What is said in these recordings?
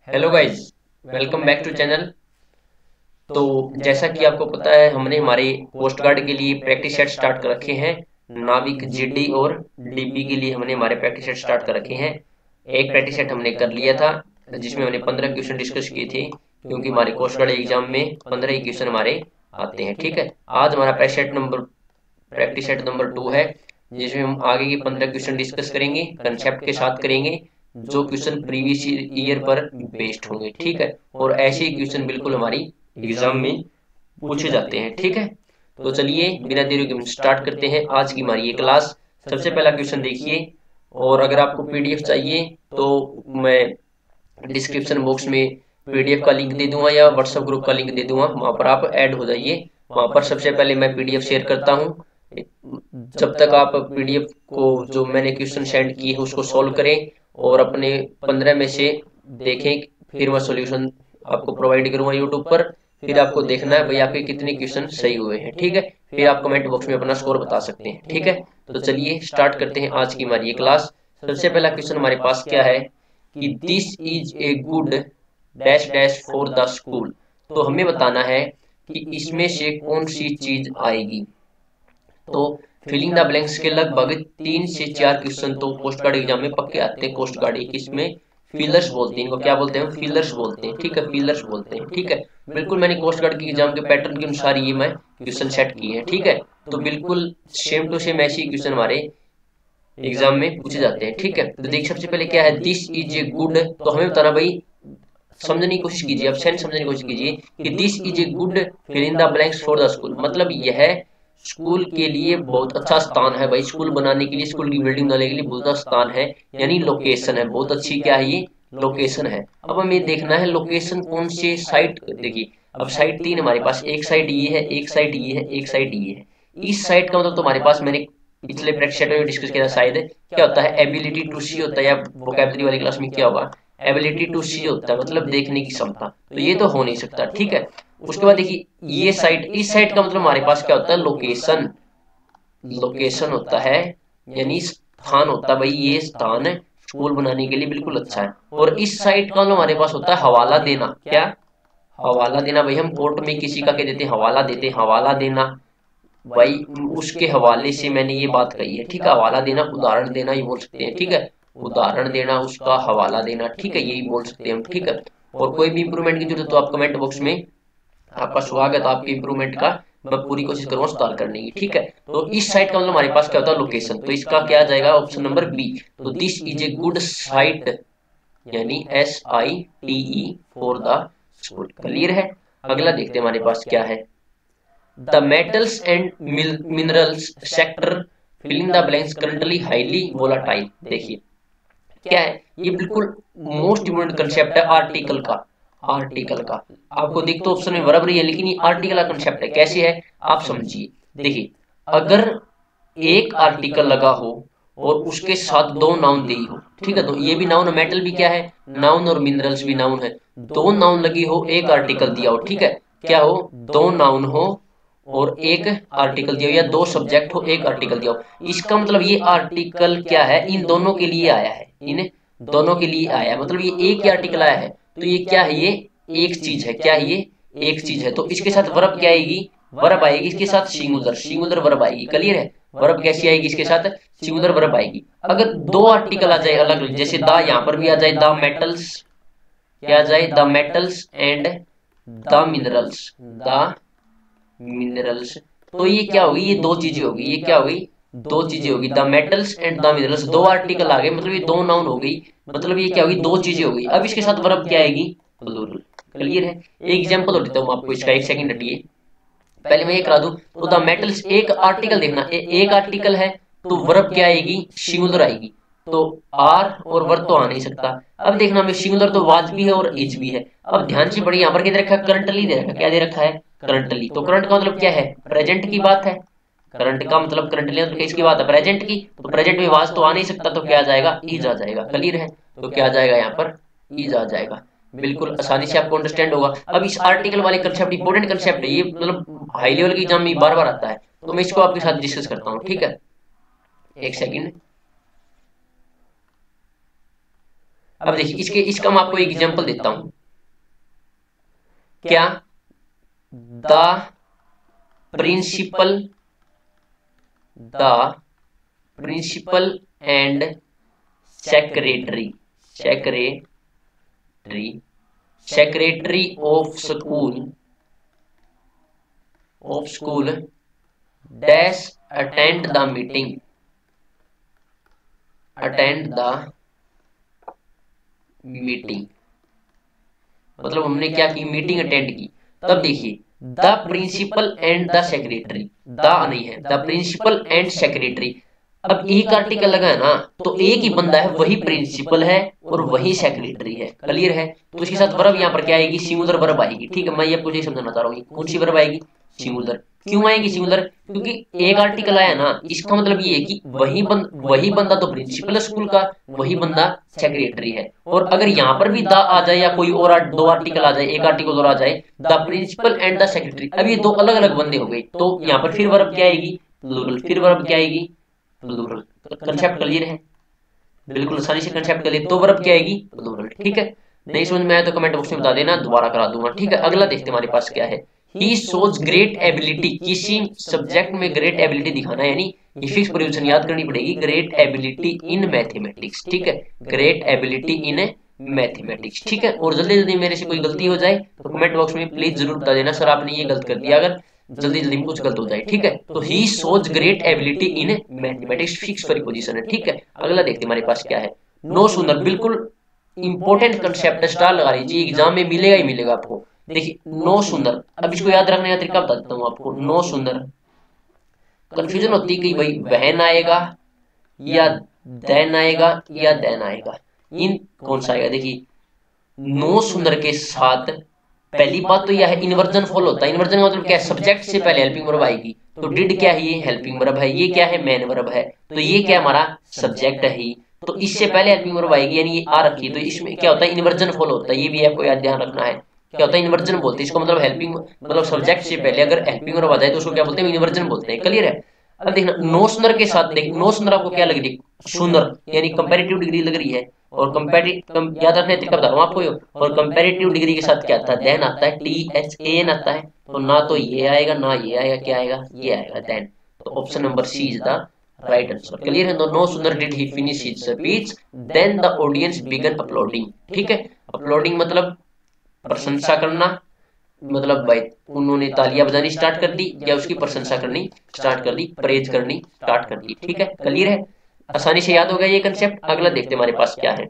Hello guys, welcome back to channel. तो जैसा कि आपको पता है, हमने हमारे कोस्ट गार्ड के लिए प्रैक्टिस सेट स्टार्ट कर रखे हैं। नाविक जीडी और डीबी के लिए हमने हमारे प्रैक्टिस सेट स्टार्ट कर रखे हैं। एक प्रैक्टिस सेट हमने कर लिया था जिसमें हमने 15 क्वेश्चन डिस्कस किए थे, क्योंकि हमारे कोस्ट गार्ड एग्जाम में 15 ही क्वेश्चन हमारे आते हैं। ठीक है, आज हमारा प्रैक्टिस सेट नंबर 2 है, जिसमें हम आगे के 15 क्वेश्चन डिस्कस करेंगे, कंसेप्ट के साथ करेंगे, जो क्वेश्चन प्रीवियस ईयर पर बेस्ड होंगे। ठीक है, और ऐसे ही क्वेश्चन बिल्कुल हमारी एग्जाम में पूछे जाते हैं। ठीक है, तो चलिए बिना देरी के हम स्टार्ट करते हैं आज की हमारी ये क्लास। सबसे पहला क्वेश्चन देखिए, और अगर आपको पीडीएफ चाहिए तो मैं डिस्क्रिप्शन बॉक्स में पीडीएफ का लिंक दे दूंगा या व्हाट्सएप ग्रुप का लिंक दे दूंगा, वहां पर आप ऐड हो जाइए। वहां पर सबसे पहले मैं पीडीएफ शेयर करता हूँ। जब तक आप पीडीएफ को, जो मैंने क्वेश्चन सेंड किए हैं, उसको सॉल्व करें और अपने 15 में से देखें, फिर मैं सॉल्यूशन आपको प्रोवाइड करूंगा यूट्यूब पर। फिर आपको देखना है भाई आपके कितने क्वेश्चन सही हुए हैं। ठीक है, फिर आप कमेंट बॉक्स में अपना स्कोर बता सकते हैं। ठीक है, तो चलिए स्टार्ट करते हैं आज की हमारी ये क्लास। सबसे पहला क्वेश्चन हमारे पास क्या है कि this is a good dash dash for the school. तो हमें बताना है कि इसमें से कौन सी चीज आएगी। तो फिलिंग द ब्लैंक्स के लगभग 3 से 4 क्वेश्चन तो पोस्ट गार्ड एग्जाम में पक्के आते हैं। कोस्ट गार्ड एक इसमें फिलर्स बोलते हैं, इनको क्या बोलते हैं, फिलर्स बोलते हैं। ठीक है, फिलर्स बोलते हैं। ठीक है, बिल्कुल मैंने कोस्ट गार्ड के एग्जाम के पैटर्न के अनुसार ये मैं क्वेश्चन सेट किए हैं। ठीक है, तो बिल्कुल सेम टू सेम ऐसे ही क्वेश्चन हमारे एग्जाम में पूछे जाते हैं। ठीक है, तो देखिए सबसे पहले क्या है, दिस इज ए गुड। तो हमें बताना भाई, समझने की कोशिश कीजिए, अब सेंस समझने की कोशिश कीजिए कि this is a good fill in the blanks for the school, मतलब यह स्कूल के लिए बहुत अच्छा स्थान है। भाई स्कूल बनाने के लिए, स्कूल की बिल्डिंग बनाने के लिए बहुत अच्छा स्थान है, यानी लोकेशन है बहुत अच्छी। क्या है ये, लोकेशन है। अब हमें देखना है लोकेशन कौन से साइट। देखिए अब साइट 3 हमारे पास, एक साइड ये है, एक साइड ये है, एक साइड ये है। इस साइड का मतलब तो हमारे पास, मैंने पिछले प्रैक्टिस सेट में डिस्कस किया था शायद, क्या होता है, एबिलिटी टू सी होता है, या वोकैबुलरी वाली क्लास में क्या होगा, एबिलिटी टू सी होता है, मतलब देखने की क्षमता। तो ये तो हो नहीं सकता। ठीक है, उसके बाद देखिए ये साइट, इस साइट का मतलब हमारे पास क्या होता है, लोकेशन। लोकेशन होता है यानी स्थान होता है। भाई ये स्थान है स्कूल बनाने के लिए बिल्कुल अच्छा है। और इस साइट का मतलब हमारे पास होता है हवाला देना। क्या, हवाला देना। भाई हम कोर्ट में किसी का क्या देते हैं, हवाला देते हैं, हवाला देना। भाई उसके हवाले से मैंने ये बात कही है। ठीक है, हवाला देना, उदाहरण देना ही बोल सकते हैं। ठीक है, उदाहरण देना, उसका हवाला देना। ठीक है, यही बोल सकते हैं हम। ठीक है, और कोई भी इंप्रूवमेंट की जरूरत तो आप कमेंट बॉक्स में, आपका स्वागत है आपके इंप्रूवमेंट का, मैं पूरी कोशिश करूंगा सुधार करने की। ठीक है, तो इस साइट का मतलब हमारे पास क्या होता है, लोकेशन। तो इसका क्या आ जाएगा, ऑप्शन नंबर बी। तो this is a good site, यानी SITE for the school. Clear है। अगला देखते हैं हमारे पास क्या है, the metals and minerals sector filling the blanks currently highly volatile. देखिए क्या है, ये बिल्कुल मोस्ट इम्पोर्टेंट कंसेप्ट है आर्टिकल का। आर्टिकल का आपको दिख तो ऑप्शन में बराबर ही है, लेकिन ये आर्टिकल का कंसेप्ट है। कैसे है आप समझिए। देखिए अगर एक आर्टिकल लगा हो और उसके साथ दो नाउन दी हो, ठीक है, तो ये भी नाउन है, मेटल भी क्या है, नाउन, और मिनरल्स भी नाउन है। दो नाउन लगी हो, एक आर्टिकल दिया हो। ठीक है, क्या हो, दो नाउन हो और एक आर्टिकल दिया हो, या दो सब्जेक्ट हो एक आर्टिकल दिया हो। इसका मतलब ये आर्टिकल क्या है, इन दोनों के लिए आया है, इन दोनों के लिए आया है, मतलब ये एक ही आर्टिकल आया है। तो ये क्या है, ये एक चीज है। क्या है, ये एक चीज है। तो इसके साथ वर्ब क्या आएगी, वर्ब आएगी इसके साथ सिंगुलर, सिंगुलर वर्ब आएगी। क्लियर है, वर्ब कैसी आएगी इसके साथ, सिंगुलर वर्ब आएगी। अगर दो आर्टिकल आ जाए अलग, जैसे द यहाँ पर भी आ जाए, द मेटल्स, क्या आ जाए, the metals and the minerals, the minerals, तो ये क्या होगी, ये दो चीजें होगी। ये क्या होगी, दो चीजें होगी, the metals and the minerals. दो आर्टिकल आ गए, मतलब ये दो नाउन हो गई, मतलब ये क्या होगी, दो चीजें हो गई। अब इसके साथ वर्ब क्या आएगी, प्लूरल। क्लियर है। एक एग्जांपल और देता हूं आपको इसका, एक सेकंड हटिए, पहले मैं ये करा दूं। तो द मेटल्स, एक आर्टिकल देखना, एक आर्टिकल है तो वर्ब क्या आएगी, सिंगुलर आएगी। तो आर और वर्ब तो आ नहीं सकता। अब देखना हमें, सिंगुलर तो वाज भी है और इज भी है। अब ध्यान से पढ़िए, यहाँ पर क्या दे रखा है, करंटली दे रखा है। क्या दे रखा है, करंटली। तो करंट का मतलब क्या है, प्रेजेंट की बात है। करंट का मतलब, करंटली मतलब किसकी बात है, प्रेजेंट की। तो प्रेजेंट में वाज तो आ नहीं सकता, तो क्या आ जाएगा, इज आ जाएगा। क्लियर है, तो क्या आ जाएगा यहाँ पर, इज आ जाएगा। बिल्कुल आसानी से आपको अंडरस्टैंड होगा। अब इस आर्टिकल वाले कंसेप्ट इंपोर्टेंट कंसेप्ट है ये, मतलब हाई लेवल के एग्जाम में बार बार आता है, तो मैं इसको आपके साथ डिस्कस करता हूँ। ठीक है, एक सेकंड। अब देखिए इसका मैं आपको एक एग्जांपल देता हूं। क्या the principal and secretary of school dash attend the meeting मतलब हमने क्या की, मीटिंग अटेंड की। तब देखिए the principal and the secretary, the नहीं है, द प्रिंसिपल एंड सेक्रेटरी। अब एक आर्टिकल लगा है ना, तो एक ही बंदा है, वही प्रिंसिपल है और वही सेक्रेटरी है। क्लियर है? तो इसके साथ वर्ब यहाँ पर क्या आएगी, सिंगुलर वर्ब आएगी। ठीक है, मैं ये आपको यही समझाना चाह रहा हूँ। कौन सी वर्ब आएगी, सिंगुलर। क्यों आएगी सिंगुलर, क्योंकि एक आर्टिकल आया ना, इसका मतलब ये है कि वही बंदा तो प्रिंसिपल है स्कूल का, वही बंदा सेक्रेटरी है। और अगर यहाँ पर भी द आ जाए या कोई और दो आर्टिकल आ जाए, एक आर्टिकल और आ जाए, the principal and the secretary, अब ये दो अलग अलग बंदे हो गए, तो यहाँ पर फिर वर्ब क्या आएगी, प्लूरल। फिर वर्ब क्या आएगी, प्लूरल। कंसेप्ट क्लियर है? बिल्कुल आसानी से कंसेप्ट क्लियर। तो वर्ब क्या आएगी, प्लूरल। ठीक है, नहीं समझ में आया तो कमेंट बॉक्स में बता देना, दोबारा करा दूंगा। ठीक है, अगला देखते हैं हमारे पास क्या है। ही शोज ग्रेट एबिलिटी, किसी सब्जेक्ट में ग्रेट एबिलिटी दिखाना है, यानी ये फिक्स प्रीपोजिशन याद करनी पड़ेगी, ग्रेट एबिलिटी इन मैथमेटिक्स। ठीक है, ग्रेट एबिलिटी इन मैथमेटिक्स। ठीक है, और जल्दी जल्दी मेरे से कोई गलती हो जाए तो कमेंट बॉक्स में प्लीज जरूर बता देना, सर आपने ये गलत कर दिया, अगर जल्दी जल्दी में कुछ गलत हो जाए। ठीक है, तो he shows great ability in mathematics, fix preposition है। ठीक है, अगला देखते हमारे पास क्या है। नो सूनर, बिल्कुल इंपॉर्टेंट कंसेप्ट, स्टार लगा लीजिए, एग्जाम में मिलेगा ही मिलेगा आपको। देखिए नो सुंदर, अब इसको याद रखने का तरीका बता देता हूँ आपको। नो सुंदर, कंफ्यूजन होती है कि भाई वहन आएगा या देन आएगा या देन आएगा, इन कौन सा आएगा। देखिए नो सुंदर के साथ पहली बात तो यह है इन्वर्जन फॉलो होता है। इन्वर्जन का मतलब क्या है, सब्जेक्ट से पहले हेल्पिंग वर्ब आएगी। तो डिड क्या है, ये हेल्पिंग वर्ब है, ये क्या है, मेन वर्ब है, तो ये क्या हमारा सब्जेक्ट है ही, तो इससे पहले हेल्पिंग वर्ब आएगी, यानी ये आ रखी है, तो इसमें क्या होता है, इन्वर्जन फॉलो होता है। ये भी आपको याद ध्यान रखना है। क्या होता है, इन्वर्जन बोलते हैं इसको, मतलब हेल्पिंग, मतलब सब्जेक्ट से पहले अगर हेल्पिंग वर्ब आ जाए तो उसको क्या बोलते हैं, इन्वर्जन बोलते हैं। क्लियर है? अब देखना नो सुंदर के साथ, देख नो सुंदर आपको क्या लग रही है, सुंदर यानी कंपैरेटिव डिग्री लग रही है, और कंपैरेटिव याद रखने तरीका बता रहा हूं आपको। और कंपैरेटिव डिग्री के साथ क्या आता है, देन आता है, THAN आता है। तो ना तो ये आएगा ना ये आएगा, क्या आएगा, ये आएगा देन। तो option number C is the right answer. Clear है? तो no Sundar did he finish his speech then the audience began uploading. ठीक है, अपलोडिंग मतलब प्रशंसा करना, मतलब भाई उन्होंने तालियां बजानी स्टार्ट कर दी, या उसकी प्रशंसा करनी स्टार्ट कर दी, प्रेज करनी स्टार्ट कर दी। ठीक है, क्लियर है? आसानी से याद हो गया ये कंसेप्ट। अगला देखते हमारे पास क्या है।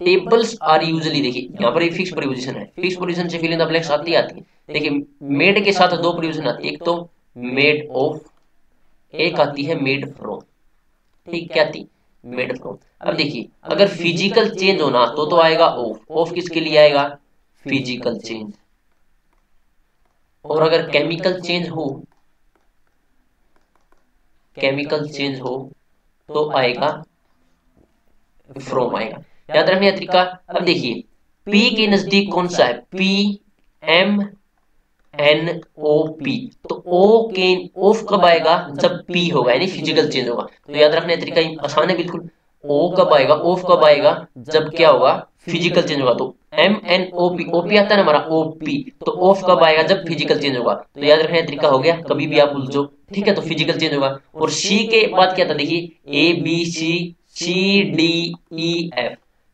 टेबल्स आर यूजुअली, देखिए यहाँ पर एक फिक्स प्रीपोजिशन है, फिक्स प्रीपोजिशन से फिल इन द ब्लैंक्स आती है। देखिए मेड के साथ दो प्रीपोजिशन आती है, एक तो मेड ऑफ, एक आती है मेड फ्रॉम। ठीक, क्या आती, मेड फ्रॉम। अब देखिए अगर फिजिकल चेंज होना तो आएगा ऑफ, ऑफ किसके लिए आएगा, फिजिकल चेंज। और अगर केमिकल चेंज हो, केमिकल चेंज हो तो आएगा फ्रॉम आएगा। याद रखने का तरीका, अब देखिए पी के नजदीक कौन सा है, PMNOP, तो ओ के ऑफ कब आएगा, जब पी होगा, यानी फिजिकल चेंज होगा। तो याद रखने का तरीका आसान है बिल्कुल, ओ कब आएगा, ऑफ कब आएगा, जब क्या होगा, फिजिकल चेंज होगा। तो MNOP, ओपी आता है ना हमारा, OP, तो ऑफ कब आएगा, जब फिजिकल चेंज होगा। तो याद रखने का तरीका हो गया, कभी भी आप उलझो। ठीक है, तो फिजिकल चेंज होगा। और सी के बाद क्या था, देखिए ABCCDEF,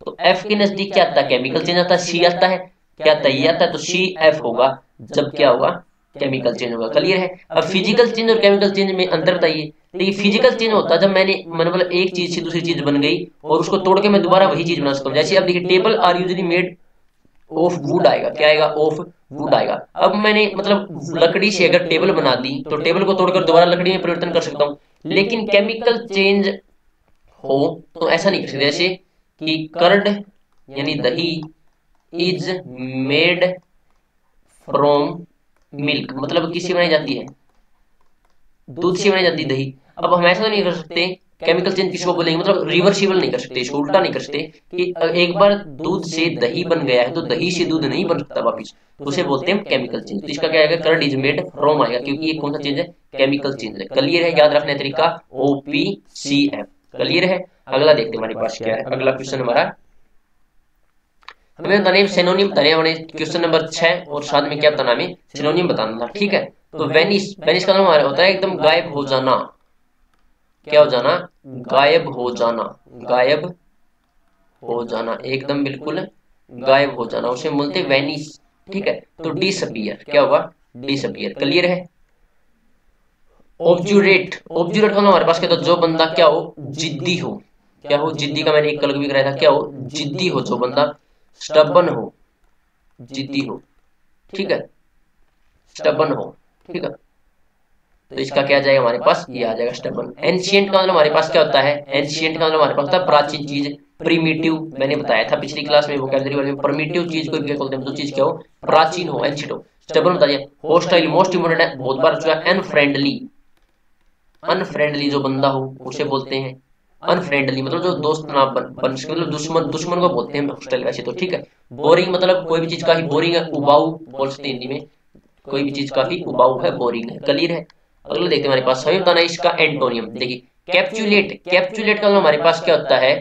तो एफ के नजदीक क्या आता है, केमिकल चेंज आता है, सी आता है, क्या आता है, ये आता है, तो CF होगा जब क्या होगा, केमिकल चेंज होगा। क्लियर है? अब फिजिकल चेंज और केमिकल चेंज में अंतर बताइए। देखिए फिजिकल चेंज होता है जब मैंने मतलब एक चीज से दूसरी चीज बन गई और उसको तोड़ के मैं दोबारा वही चीज बना सकता हूँ। जैसे अब देखिए table are usually made of wood आएगा, क्या आएगा, ऑफ वुड आएगा। अब मैंने मतलब लकड़ी से अगर टेबल बना दी तो टेबल को तोड़कर दोबारा लकड़ी में परिवर्तन कर सकता हूँ। लेकिन केमिकल चेंज हो तो ऐसा नहीं कर सकते। जैसे कि कर्ड यानी दही इज मेड फ्रॉम मिल्क, मतलब किससे बनाई जाती है, दूध से बनाई जाती है दही। अब हम ऐसा नहीं कर सकते, केमिकल चेंज किसको बोलेंगे, मतलब रिवर्सिबल नहीं कर सकते, इसको उल्टा नहीं कर सकते कि एक बार दूध से दही बन गया है तो दही से दूध नहीं बन सकता वापिस, तो उसे बोलते हैं केमिकल चेंज। तो इसका क्या आएगा, कर्ड इज मेड फ्रॉम आएगा, क्योंकि ये कौन सा चेंज है, केमिकल चेंज है। क्लियर है? याद रखने तरीका OPCF। क्लियर है? अगला देखते हैं हमारे पास क्या है। अगला क्वेश्चन हमारा हमें बताना है सिनोनिम बताने हमारे क्वेश्चन नंबर 6 और साथ में क्या बताना हमें सिनोनिम बताना था। ठीक है, तो वेनिस, वेनिस का मतलब हमारा होता है एकदम गायब हो जाना। क्या हो जाना? गायब हो जाना, गायब हो जाना, एकदम बिल्कुल गायब हो जाना, उसे बोलते हैं वेनिस। ठीक है, तो डिसअपियर क्या होगा? डिसअपियर। क्लियर है। ऑब्जुरेट, ऑब्जुरेट का हमारे पास क्या था? जो बंदा क्या हो? जिद्दी हो। क्या हो? जिद्दी का मैंने एक कल भी कराया था। क्या हो? जिद्दी हो जो बंदा, स्टबन हो, जिद्दी हो। ठीक है, स्टबन हो। ठीक है, तो इसका क्या आ जाएगा हमारे पास? ये आ जाएगा स्टबन। एंशियंट का मतलब हमारे पास क्या होता है? एंशियंट का मतलब हमारे पास होता है प्राचीन चीज। प्रीमिटिव मैंने बताया था पिछली क्लास में वोकैबुलरी वाले में, प्रीमिटिव चीज को क्या बोलते हैं? जो चीज क्या हो? प्राचीन हो, एंशियंट हो। स्टबन बता दिया। होस्टाइल मोस्ट इंपोर्टेंट है, बहुत बार पूछा। अनफ्रेंडली, अनफ्रेंडली जो बंदा हो उसे बोलते हैं अनफ्रेंडली, मतलब जो दोस्त ना बन सके, मतलब दुश्मन, दुश्मन को बोलते हैं हॉस्टल वैसे तो। ठीक है, बोरिंग मतलब कोई भी चीज काफी बोरिंग है, उबाऊ बोल सकते हैं हिंदी में, कोई भी चीज काफी उबाऊ है, बोरिंग है। क्लियर है। अगला देखते हैं हमारे पास हमें बताना है इसका एंटोनियम। देखिए कैप्चुलेट, कैप्चुलेट का हमारे पास क्या होता है?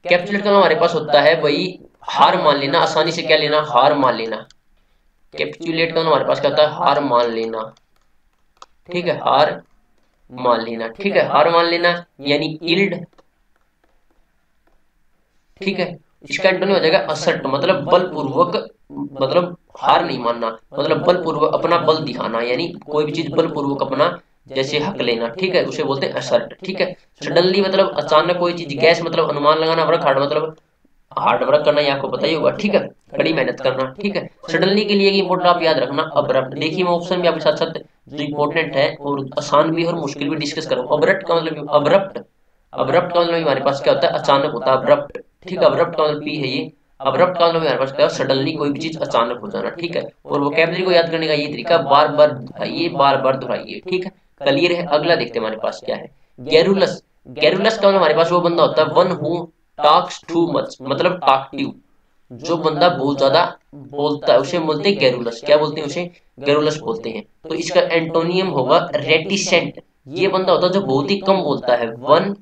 कैप्चुलेट का हमारे पास होता है वही हार मान लेना, आसानी से क्या लेना? हार मान लेना। कैप्चुलेट का हमारे पास क्या होता है? हार मान लेना। ठीक है, हार मान लेना। ठीक है, हार मान लेना यानी इल्ड। ठीक है, इसका एंटोनिम हो जाएगा असर्ट, मतलब बलपूर्वक, मतलब हार नहीं मानना, मतलब बलपूर्वक अपना बल दिखाना, यानी कोई भी चीज बलपूर्वक अपना जैसे हक लेना। ठीक है, उसे बोलते हैं असर्ट। ठीक है, सडनली मतलब अचानक कोई चीज, गैस मतलब अनुमान लगाना, वर्क हार्ड मतलब हार्ड वर्क करना, ये आपको पता ही होगा। ठीक है, कड़ी मेहनत करना। ठीक है, सडनली के लिए इंपोर्टेंट आप याद रखना अब्रप्ट। देखिए मैं ऑप्शन भी आपके साथ साथ जो इंपॉर्टेंट है और आसान भी और मुश्किल भी डिस्कस करूँ। अब्रप्ट का मतलब अब्रप्ट, अब्रप्ट का मतलब हमारे पास क्या होता है? अचानक होता है, अब्रप्ट। ठीक है, अब्रप्ट का मतलब पी है ये। अब्रप्ट का मतलब हमारे पास क्या है? सडनली कोई भी चीज अचानक हो जाना। ठीक है, और वोकैबुलरी को याद करने का ये तरीका, बार बार दोहराइए, बार बार दोहराइए। ठीक है, क्लियर है। अगला देखते हैं हमारे पास क्या है। गैरुलस, गैरुलस का मतलब हमारे पास वो बंदा होता है one who talks too much, मतलब टॉकटिव, जो बंदा बहुत ज्यादा बोलता है उसे बोलते हैं गैरुलस। क्या बोलते हैं उसे? गैरुलस बोलते हैं। तो इसका एंटोनियम होगा रेटिसेंट। ये बंदा होता है जो बहुत ही कम बोलता है। One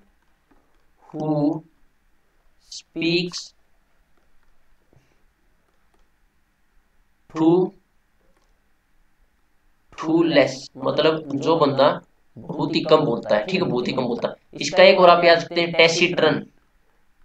who speaks too too less, मतलब जो बंदा बहुत ही कम बोलता है। ठीक है, बहुत ही कम बोलता है। इसका एक और आप याद सकते हैं टेसिट्रन।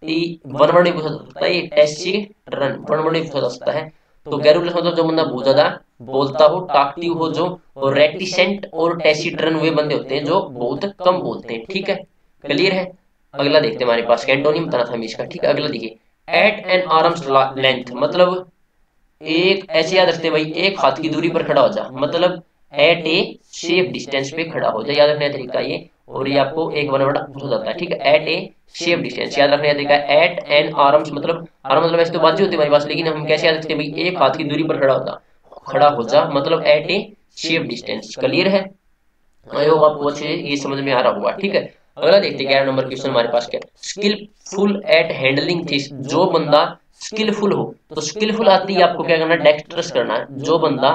वन वर्ड में पूछा जा सकता है, ये टेसिट्रन वन वर्ड में पूछा जा सकता है। तो गैरुलस मतलब जो बंदा बहुत ज्यादा बोलता हो, टॉकटिव हो जो, और रेटिसेंट और टेसिट्रन वे बंदे होते हैं जो बहुत कम बोलते हैं। ठीक है, क्लियर है। अगला देखते हैं हमारे पास एंटोनिम बताना था हमें इसका। ठीक है, अगला देखिए एट एन आर्म्स लेंथ, मतलब एक ऐसे याद रखते हैं भाई, एक हाथ की दूरी पर खड़ा हो जा, मतलब एट ए सेफ डिस्टेंस पे खड़ा हो जा, याद रखने का तरीका ये। और ये आपको एक वन वर्ड पूछा जाता है। ठीक है, एट ए सेफ डिस्टेंस याद रखने का तरीका। एट एन आर्म्स मतलब आर्म मतलब ऐसे तो बातें होती है हमारे पास, लेकिन हम कैसे याद रखते हैं भाई? एक हाथ की दूरी पर खड़ा होता, खड़ा हो जा, मतलब at a safe distance. Clear है। आई होप आपको अच्छे ये समझ में आ रहा होगा। ठीक है, अगला देखते हैं 11 नंबर क्वेश्चन हमारे पास क्या। स्किलफुल एट हैंडलिंग थिंग्स, जो बंदा स्किलफुल हो, तो स्किलफुल आती है आपको क्या करना है? डेक्स्ट्रस करना है। जो बंदा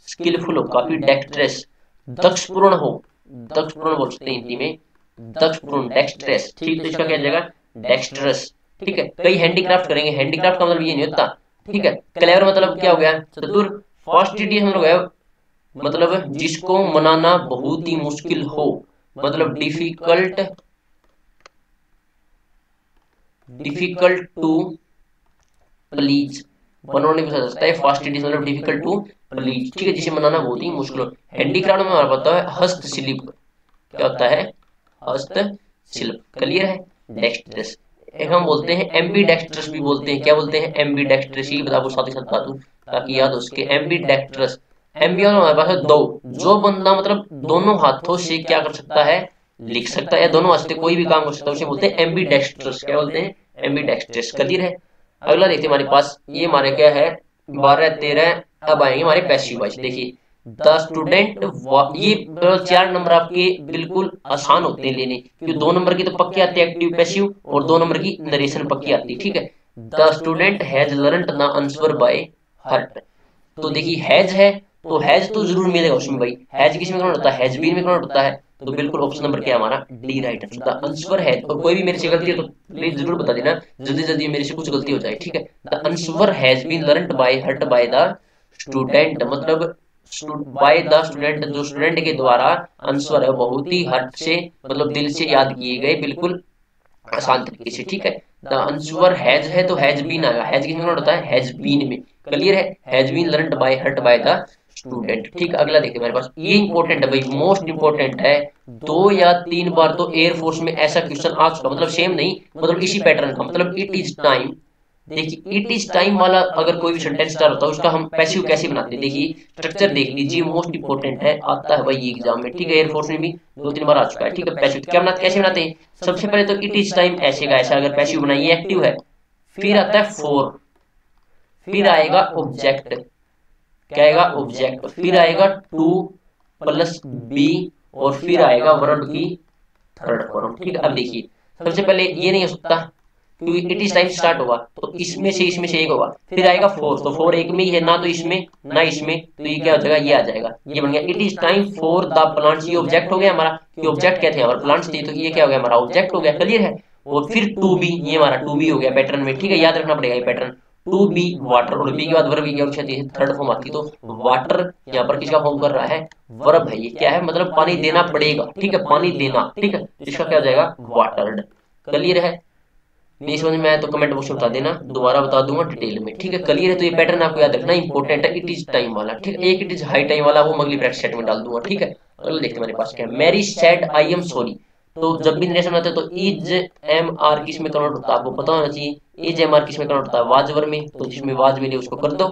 स्किलफुल हो, काफी डेक्स्ट्रस, दक्षपूर्ण हो, दक्षपूर्ण बोल सकते हैं हिंदी में, दक्षपूर्ण, डेक्स्ट्रस। ठीक, तो इसका क्या जाएगा? डेक्स्ट्रस। ठीक है, कई हैंडीक्राफ्ट करेंगे, हैंडीक्राफ्ट का मतलब ये नहीं होता। ठीक है, क्लेवर मतलब क्या हो गया? चतुर। फास्टिडियस मतलब हो गया, मतलब जिसको मनाना बहुत ही मुश्किल हो, मतलब डिफिकल्ट, डिफिकल्ट टू प्लीज, बनोने पूछा जा सकता है। फास्टिडियस मतलब डिफिकल्ट टू प्लीज। ठीक है, जिसे मनाना बहुत ही मुश्किल हो। हैंडीक्राफ्ट में हमारा पता है हस्तशिल्प, क्या होता है? हस्तशिल्प। क्लियर है। डेक्स्ट्रस, एक हम बोलते हैं एम्बी डेक्स्ट्रस भी बोलते हैं। क्या बोलते हैं? एम्बी डेक्स्ट्रस, ये बता साथ ही साथ बता दूं ताकि याद हो सके। एम्बी डेक्स्ट्रस, एम्बियन हमारे पास है दो, जो बंदा मतलब दोनों हाथों से क्या कर सकता है? लिख सकता है, या दोनों हाथ से कोई भी काम कर सकता है, उसे बोलते हैं एम्बी डेक्स्ट्रस। क्या बोलते हैं? एम्बी डेक्स्ट्रस। क्लियर है। अगला देखते हैं हमारे पास, ये हमारे क्या है? 12 13। अब आएंगे हमारे पैसिव वॉइस। देखिए द स्टूडेंट, ये 4 नंबर आपके बिल्कुल आसान होते हैं लेने, क्योंकि 2 नंबर की तो पक्की आती है एक्टिव पैसिव, और 2 नंबर की नरेशन पक्की आती है। ठीक है, the student has learned the answer by heart. तो देखिए हैज है, तो हैज तो जरूर मिलेगा उसमें भाई। हैज किस में कन्वर्ट होता है? हैज बीन में कन्वर्ट होता है। तो बिल्कुल ऑप्शन नंबर क्या है हमारा, D right answer. The answer है, और कोई भी मेरे से गलती है तो प्लीज जरूर बता देना, जल्दी जल्दी मेरे से कुछ गलती हो जाए, ठीक है। The answer has been learned by heart by the student, मतलब बाय द स्टूडेंट, जो स्टूडेंट के द्वारा आंसर है बहुत ही हर्ट से, मतलब दिल से याद किए गए, बिल्कुल आसान तरीके से, ठीक है। द आंसर हैज है तो हैज बीन आएगा, हैज किसमें कन्वर्ट होता है, हैज बीन में, क्लियर है, has been learned by heart by the student, ठीक। अगला देखिए मेरे पास, ये इंपॉर्टेंट है भाई, मोस्ट इंपॉर्टेंट है। 2 या 3 बार तो एयरफोर्स में ऐसा क्वेश्चन आ चुका, मतलब सेम नहीं, मतलब इसी पैटर्न का, मतलब इट इज टाइम। देखिए इट इज टाइम वाला अगर कोई भी सेंटेंस स्टार्ट होता है उसका हम पैसिव कैसे बनाते हैं, देखिए स्ट्रक्चर देख लीजिए, मोस्ट इंपॉर्टेंट है, आता है भाई एग्जाम में, ठीक है, एयरफोर्स में भी 2-3 बार आ चुका है, ठीक है। पैसिव क्या बनाते, कैसे बनाते हैं, सबसे पहले तो इट इज टाइम ऐसे का ऐसा अगर पैसिव बनाइए, एक्टिव है, फिर आता है फोर, फिर आएगा ऑब्जेक्ट, क्या आएगा, ऑब्जेक्ट, फिर आएगा टू प्लस बी, और फिर आएगा वर्ब की थर्ड फॉर्म, ठीक है। अब देखिए सबसे पहले ये नहीं हो सकता क्योंकि इट इज टाइम स्टार्ट होगा, तो इसमें से एक होगा, फिर आएगा फोर, तो फोर एक में ही है ना, तो इसमें ना इसमें, तो ये क्या हो जाएगा, ये आ जाएगा, ये बन गया it is time for the plants, ये ऑब्जेक्ट हो गया हमारा, कि ऑब्जेक्ट क्या थे हमारे, प्लांट्स थे, तो ये क्या हो गया हमारा, ऑब्जेक्ट हो गया, क्लियर है। और फिर टू बी, ये हमारा टू बी हो गया पैटर्न में, ठीक है, याद रखना पड़ेगा ये पैटर्न, टू बी वाटर, और बी के बाद वर्ब की क्या होती है, थर्ड फॉर्म आती है, तो वाटर यहाँ पर किसका फॉर्म कर रहा है, वर्ब है, ये क्या है, मतलब पानी देना पड़ेगा, ठीक है, पानी देना, ठीक है, इसका क्या हो जाएगा, वाटर्ड, क्लियर है। नहीं समझ में आया तो कमेंट बॉक्स में बता देना, दोबारा बता दूंगा डिटेल में, ठीक है, क्लियर है। तो ये पैटर्न आपको याद रखना इंपॉर्टेंट है, इट इज टाइम वाला, ठीक है, एक इट इज हाई टाइम वाला वो अगली प्रैक्टिस सेट में डाल दूंगा, ठीक है। अगला देखते हैं मेरे पास क्या है, Mary said I am sorry, तो जब भी नरेशन आता है तो इज एम आर किस में कन्वर्ट होता है, आपको पता होना चाहिए, इज एम आर किस में कन्वर्ट होता है, वाजवर में, तो जिसमें वाज मिले उसको कर दो,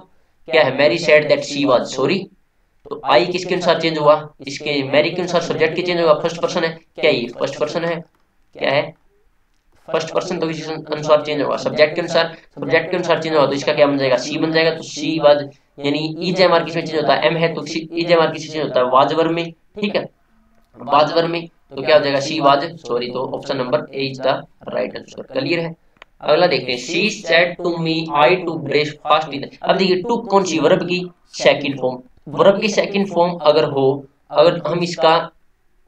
क्या है, Mary said that she was sorry, तो आई किसके अनुसार चेंज हुआ, इसके मैरी के अनुसार सब्जेक्ट के चेंज होगा, फर्स्ट पर्सन है, क्या ये फर्स्ट पर्सन है, क्या है, फर्स्ट पर्सन, तो इसी अनुसार चेंज होगा, सब्जेक्ट के अनुसार, सब्जेक्ट के अनुसार चेंज होगा, तो इसका क्या बन जाएगा, सी बन जाएगा, तो सी वाज, यानी इज एम आर किसमें चेंज होता है, एम है तो इज एम आर किसमें चेंज होता है, वाजवर में, ठीक है, वाजवर में, तो क्या हो जाएगा, सी वाज सॉरी, तो option number A is the right answer, clear है। अगला देखते हैं, she said to me I to breakfast in, अब देखिए टू कौन सी, वर्ब की सेकंड फॉर्म, वर्ब की सेकंड फॉर्म अगर हो, अगर हम इसका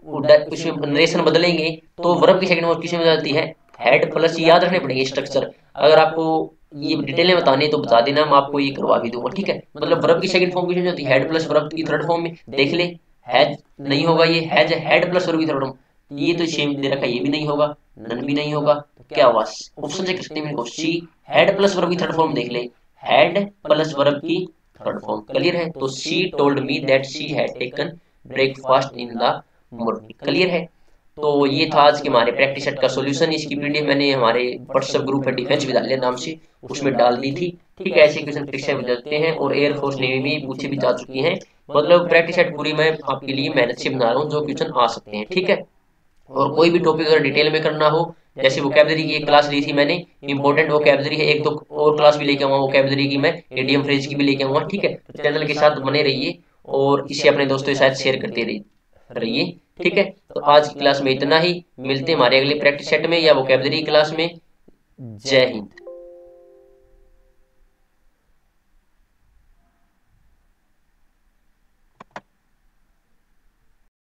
उसमें नरेशन बदलेंगे तो वर्ब की सेकंड फॉर्म किसमें बदलती है, हेड प्लस, याद रखने पड़ेंगे स्ट्रक्चर, अगर आपको ये डिटेल में बतानी है तो बता देना, मैं आपको ये करवा भी दूंगा, ठीक है। मतलब वर्ब की सेकंड फॉर्म किसमें होती है, हेड प्लस वर्ब की थर्ड फॉर्म में, देख ले, हैज नहीं होगा, ये हैज हेड प्लस वर्ब की थर्ड फॉर्म, ये तो सेम दे रखा है, ये भी नहीं होगा, नन भी नहीं होगा, तो क्या हुआ, ऑप्शन चेक कर सकते हैं मेरे को, सी हेड प्लस वर्ब की थर्ड फॉर्म देख ले, हेड प्लस वर्ब की थर्ड फॉर्म, क्लियर है, तो she told me that she had taken breakfast in the morning, clear है। तो ये था आज के हमारे प्रैक्टिस सेट का सॉल्यूशन, इसकी पीडीएफ मैंने हमारे व्हाट्सएप ग्रुप है डिफेंस विद्यालय नाम से, उसमें डाल दी थी, ठीक है। ऐसे क्वेश्चन परीक्षा में जाते हैं और एयरफोर्स नेवी में पूछे भी जा चुकी हैं, मतलब प्रैक्टिस सेट पूरी मैं आपके लिए मेहनत से बना रहा हूँ, जो क्वेश्चन आ सकते हैं, ठीक है। और कोई भी टॉपिक अगर डिटेल में करना हो, जैसे वोकैबुलरी की एक क्लास ली थी मैंने, इंपॉर्टेंट वोकैबुलरी है, एक दो और क्लास भी लेके आऊंगा वोकैबुलरी की, मैं एडीएम फ्रेज की भी लेके आऊंगा, ठीक है। तो चैनल के साथ बने रहिए और इसे अपने दोस्तों के साथ शेयर करते रहिए, ठीक है। तो आज की क्लास में इतना ही, मिलते हैं हमारे अगले प्रैक्टिस सेट में या वोकैबुलरी क्लास में, जय हिंद।